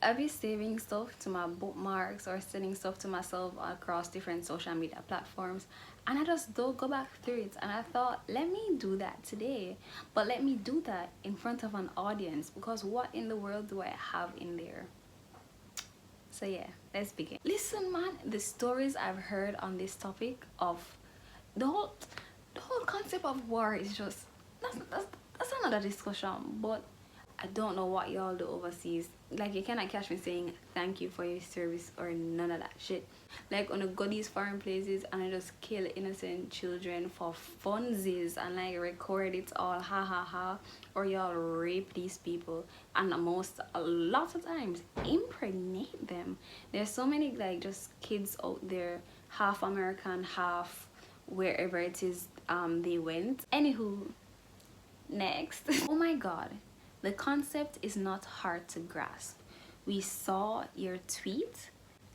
I'll be saving stuff to my bookmarks or sending stuff to myself across different social media platforms, and I just don't go back through it. And I thought, let me do that today, but let me do that in front of an audience, because what in the world do I have in there? So yeah, let's begin. Listen man, the stories I've heard on this topic of the whole concept of war is just that's another discussion. But I don't know what y'all do overseas. Like, you cannot catch me saying thank you for your service or none of that shit. Like, when I go these foreign places and I just kill innocent children for funsies and like record it all, ha ha ha, or y'all rape these people and a lot of times impregnate them. There's so many like just kids out there, half American, half wherever it is they went. Anywho, next. Oh my god, the concept is not hard to grasp. We saw your tweet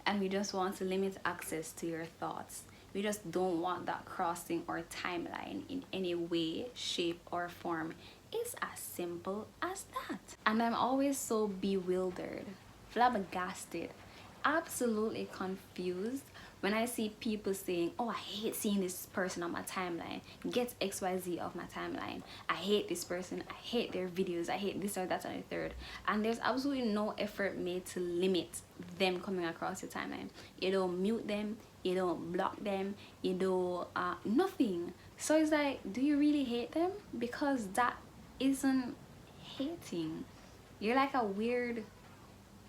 and we just want to limit access to your thoughts. We just don't want that crossing our timeline in any way, shape or form. It's as simple as that. And I'm always so bewildered, flabbergasted, absolutely confused when I see people saying, oh, I hate seeing this person on my timeline, get XYZ off my timeline, I hate this person, I hate their videos, I hate this or that and the third. And there's absolutely no effort made to limit them coming across your timeline. You don't mute them, you don't block them, you don't nothing. So it's like, do you really hate them? Because that isn't hating. You're like you're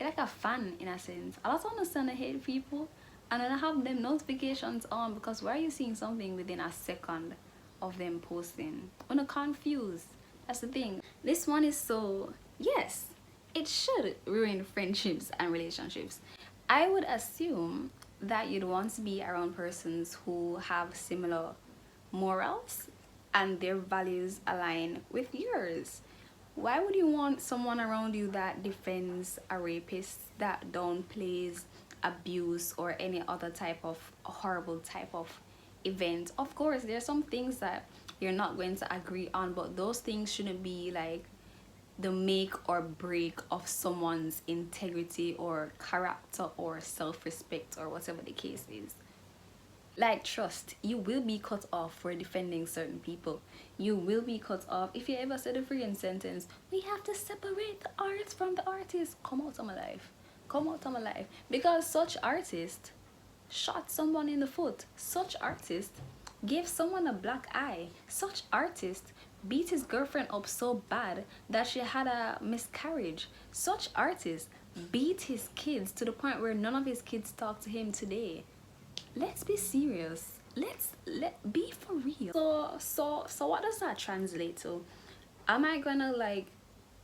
like a fan in a sense. I also understand I hate people and then I have them notifications on, because why are you seeing something within a second of them posting? I'm not confused. That's the thing. This one is so, yes, it should ruin friendships and relationships. I would assume that you'd want to be around persons who have similar morals and their values align with yours. Why would you want someone around you that defends a rapist, that downplays abuse or any other type of horrible type of event? Of course, there are some things that you're not going to agree on, but those things shouldn't be like the make or break of someone's integrity or character or self-respect or whatever the case is. Like, trust, you will be cut off for defending certain people. You will be cut off if you ever said a freaking sentence, we have to separate the art from the artist. Come out of my life. Come out of my life. Because such artist shot someone in the foot. Such artist gave someone a black eye. Such artist beat his girlfriend up so bad that she had a miscarriage. Such artist beat his kids to the point where none of his kids talk to him today. Let's be serious. Let be for real. So what does that translate to? Am I gonna like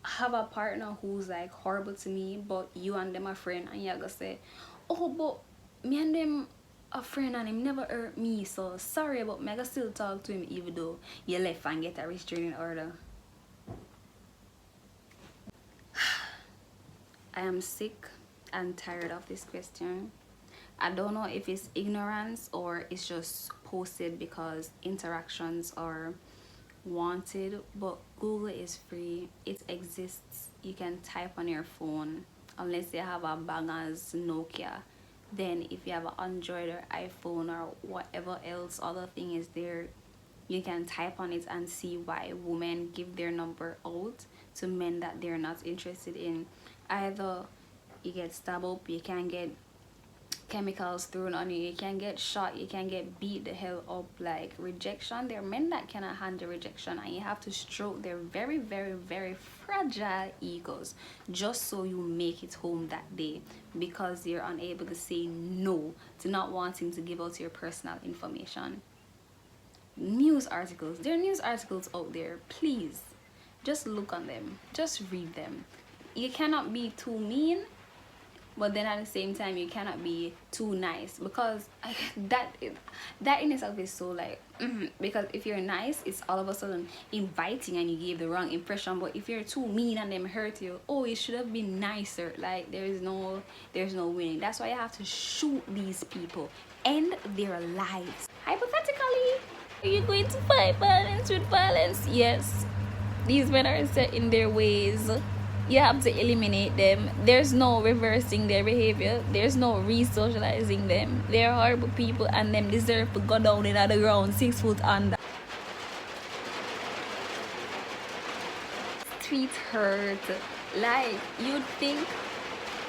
have a partner who's like horrible to me, but you and them a friend, and you're gonna say, oh, but me and them a friend and him never hurt me, so sorry, but me gonna still talk to him even though you left and get a restraining order? I am sick and tired of this question. I don't know if it's ignorance or it's just posted because interactions are wanted, but Google is free. It exists. You can type on your phone, unless you have a bangers Nokia. Then if you have an Android or iPhone or whatever else other thing is there, you can type on it and see why women give their number out to men that they're not interested in. Either you get stabbed up, you can get chemicals thrown on you, you can get shot, you can get beat the hell up. Like, rejection, there are men that cannot handle rejection, and you have to stroke their very, very, very fragile egos just so you make it home that day, because you're unable to say no to not wanting to give out your personal information. News articles, there are news articles out there. Please just look on them, just read them. You cannot be too mean, but then at the same time you cannot be too nice, because that in itself is so like because if you're nice, it's all of a sudden inviting and you gave the wrong impression. But if you're too mean and them hurt you, oh, you should have been nicer. Like, there's no winning. That's why you have to shoot these people, end their lives. Hypothetically, are you going to fight violence with violence? Yes, these men are set in their ways. You have to eliminate them. There's no reversing their behavior. There's no re-socializing them. They're horrible people and them deserve to go down in the ground 6 foot under. Street hurt. Like, you'd think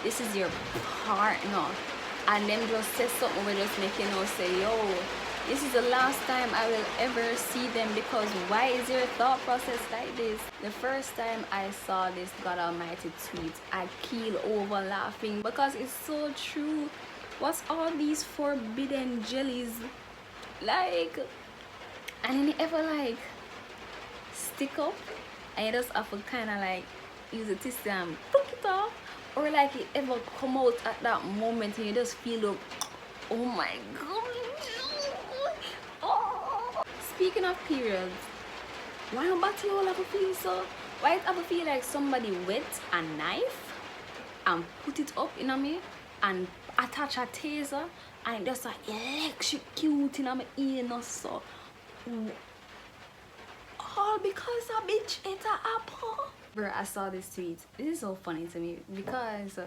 this is your partner and them just say something where just make you know say, yo, this is the last time I will ever see them, because why is your thought process like this? The first time I saw this God Almighty tweet, I keeled over laughing because it's so true. What's all these forbidden jellies? Like, and then it ever like stick up and you just have to kind of like use a tissue and pluck it off, or like it ever come out at that moment and you just feel like, oh my god. Oh. Speaking of periods, why don't body all have to feel so? Why it have to feel like somebody wet a knife and put it up in me and attach a taser and it just like electrocute in my ear and so. All because a bitch ate an apple. Bro, I saw this tweet. This is so funny to me because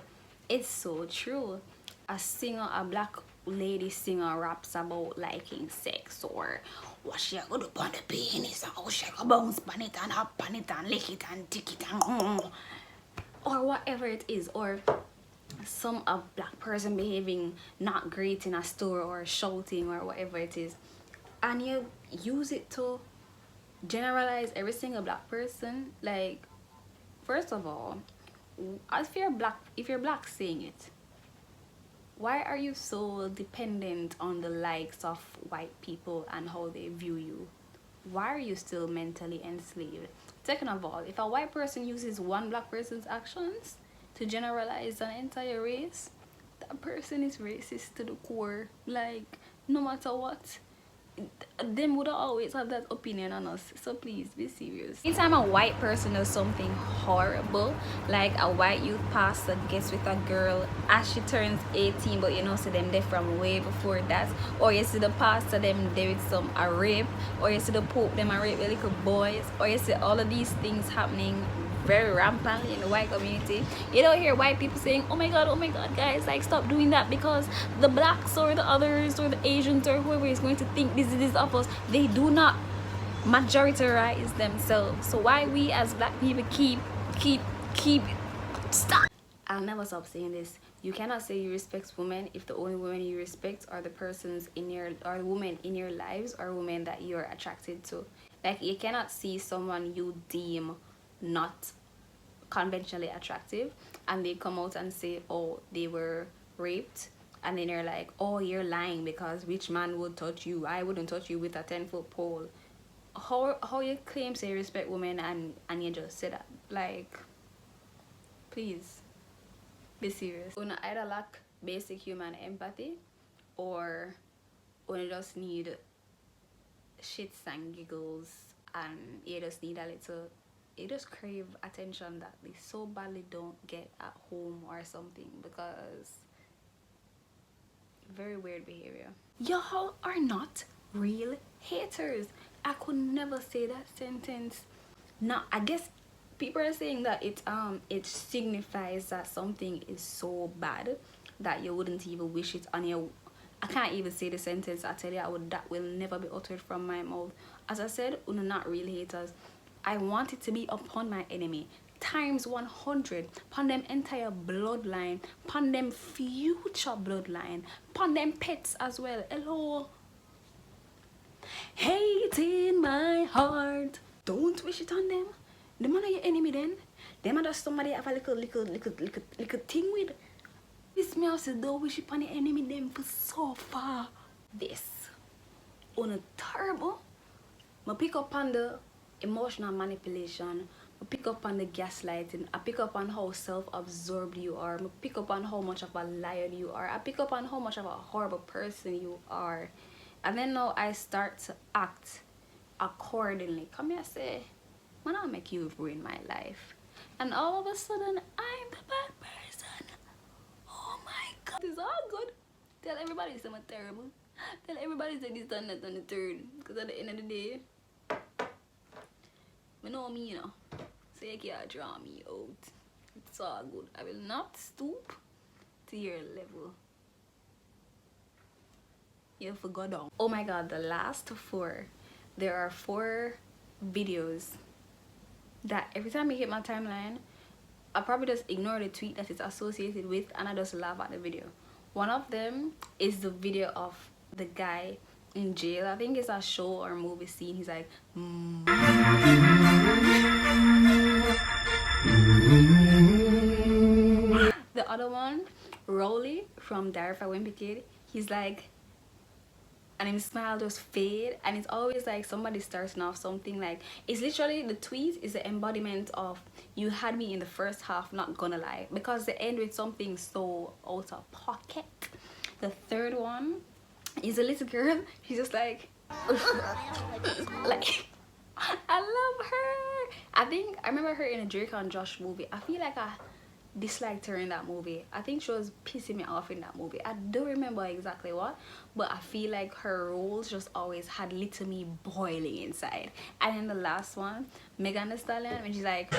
it's so true. A black lady singer raps about liking sex, or what she gonna do on the penis and how she gonna bounce on it and hop on it and lick it and tick it and or whatever it is, or a black person behaving not great in a store or shouting or whatever it is, and you use it to generalize every single black person. Like, first of all, if you're black saying it, why are you so dependent on the likes of white people and how they view you? Why are you still mentally enslaved? Second of all, if a white person uses one black person's actions to generalize an entire race, that person is racist to the core. Like, no matter what, them would always have that opinion on us, so please be serious. Anytime a white person does something horrible, like a white youth pastor gets with a girl as she turns 18, but you know, so them they from way before that, or you see the pastor them they with a rape, or you see the pope them a rape the little boys, or you see all of these things happening very rampantly in the white community. You don't hear white people saying, oh my god, guys, like, stop doing that because the blacks or the others or the Asians or whoever is going to think this of us. They do not majoritarize themselves. So why we as black people keep stop. I'll never stop saying this. You cannot say you respect women if the only women you respect are the persons in your, or the women in your lives, or women that you're attracted to. Like, you cannot see someone you deem not conventionally attractive and they come out and say, oh, they were raped, and then you're like, oh, you're lying because which man would touch you? I wouldn't touch you with a 10-foot pole. How you claim say you respect women and you just say that? Like, please be serious. Una either lack basic human empathy, or una just need shits and giggles, and you just need a little, you just crave attention that they so badly don't get at home or something, because very weird behavior. Y'all are not real haters. I could never say that sentence. Now, I guess people are saying that it signifies that something is so bad that you wouldn't even wish it on your. I can't even say the sentence. I tell you, that will never be uttered from my mouth. As I said, we're not real haters. I want it to be upon my enemy times 100, upon them entire bloodline, upon them future bloodline, upon them pets as well. Hello. Hate in my heart. Don't wish it on them. The man are your enemy then. Them are just somebody have a little thing with. This me also don't wish it on the enemy them for so far. This on a turbo. I pick up on the emotional manipulation. I pick up on the gaslighting. I pick up on how self-absorbed you are. I pick up on how much of a liar you are. I pick up on how much of a horrible person you are. And then now I start to act accordingly. Come here, say, man, I'll make you ruin my life. And all of a sudden, I'm the bad person. Oh my god. It's all good. Tell everybody I'm terrible. Tell everybody that this done that on the third. Because at the end of the day, you know me, you know. So you can't draw me out. It's all good. I will not stoop to your level. You forgot down. Oh my god, the last 4. There are 4 videos that every time I hit my timeline, I probably just ignore the tweet that it's associated with and I just laugh at the video. One of them is the video of the guy in jail. I think it's a show or movie scene. He's like, The other one, Rolly from Diary of a Wimpy Kid, he's like, and his smile just fade, and it's always like somebody starting off something like, it's literally, the tweet is the embodiment of you had me in the first half, not gonna lie, because they end with something so out of pocket. The third one is a little girl. She's just like like I love her. I remember her in a Drake and Josh movie. I feel like I disliked her in that movie. I think she was pissing me off in that movie. I don't remember exactly what, but I feel like her roles just always had little me boiling inside. And then the last one, Megan Thee Stallion, when she's like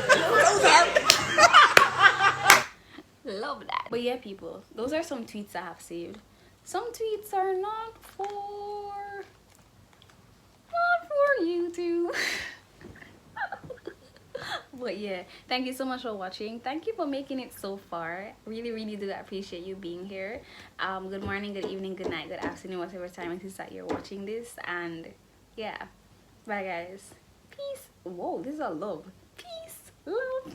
love that. But yeah, people, those are some tweets I have saved. Some tweets are not for YouTube. But yeah, thank you so much for watching. Thank you for making it so far. Really do appreciate you being here. Good morning, good evening, good night, good afternoon, whatever time it is that you're watching this. And yeah, bye guys. Peace. Whoa, this is a love. Peace, love.